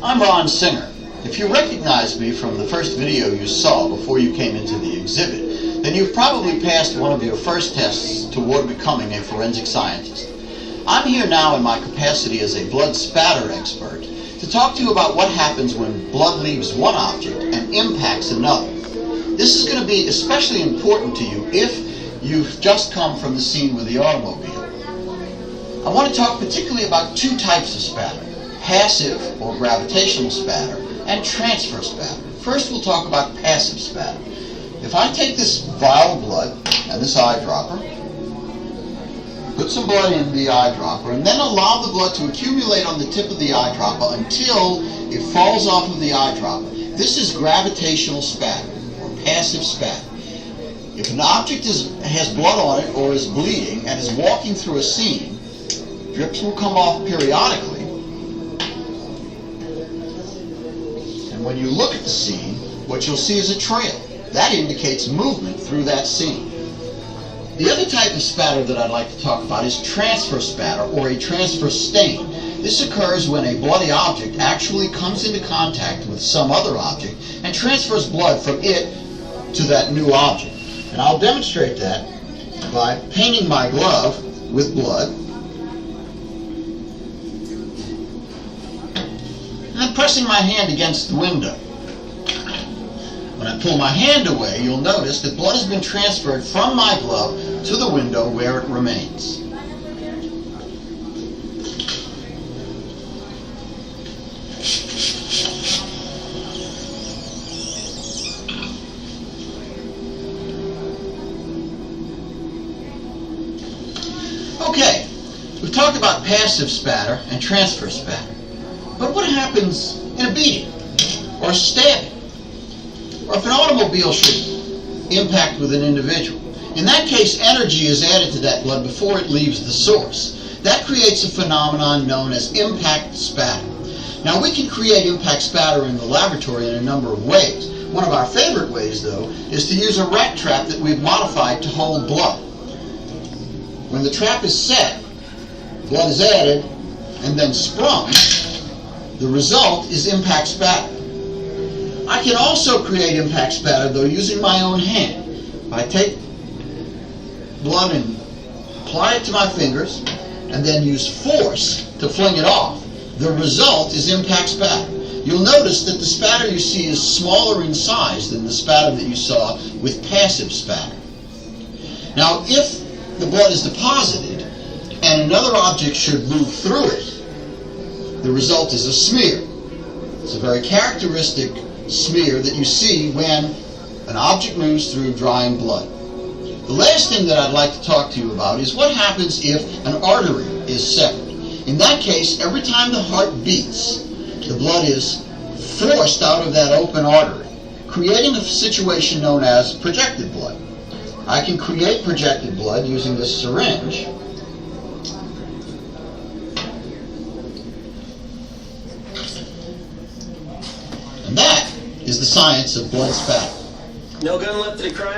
I'm Ron Singer. If you recognize me from the first video you saw before you came into the exhibit, then you've probably passed one of your first tests toward becoming a forensic scientist. I'm here now in my capacity as a blood spatter expert to talk to you about what happens when blood leaves one object and impacts another. This is going to be especially important to you if you've just come from the scene with the automobile. I want to talk particularly about two types of spatter: passive or gravitational spatter and transfer spatter. First we'll talk about passive spatter. If I take this vial of blood and this eyedropper, put some blood in the eyedropper, and then allow the blood to accumulate on the tip of the eyedropper until it falls off of the eyedropper, this is gravitational spatter or passive spatter. If an object has blood on it or is bleeding and is walking through a scene, drips will come off periodically. And when you look at the scene, what you'll see is a trail. That indicates movement through that scene. The other type of spatter that I'd like to talk about is transfer spatter or a transfer stain. This occurs when a bloody object actually comes into contact with some other object and transfers blood from it to that new object. And I'll demonstrate that by painting my glove with blood. And I'm pressing my hand against the window. When I pull my hand away, you'll notice that blood has been transferred from my glove to the window where it remains. Okay, we've talked about passive spatter and transfer spatter. But what happens in a beating or a stabbing? Or if an automobile should impact with an individual? In that case, energy is added to that blood before it leaves the source. That creates a phenomenon known as impact spatter. Now, we can create impact spatter in the laboratory in a number of ways. One of our favorite ways, though, is to use a rat trap that we've modified to hold blood. When the trap is set, blood is added and then sprung. The result is impact spatter. I can also create impact spatter, though, using my own hand. If I take blood and apply it to my fingers and then use force to fling it off, the result is impact spatter. You'll notice that the spatter you see is smaller in size than the spatter that you saw with passive spatter. Now, if the blood is deposited and another object should move through it, the result is a smear. It's a very characteristic smear that you see when an object moves through drying blood. The last thing that I'd like to talk to you about is what happens if an artery is severed. In that case, every time the heart beats, the blood is forced out of that open artery, creating a situation known as projected blood. I can create projected blood using this syringe. And that is the science of blood spatter. No gun left in the crime.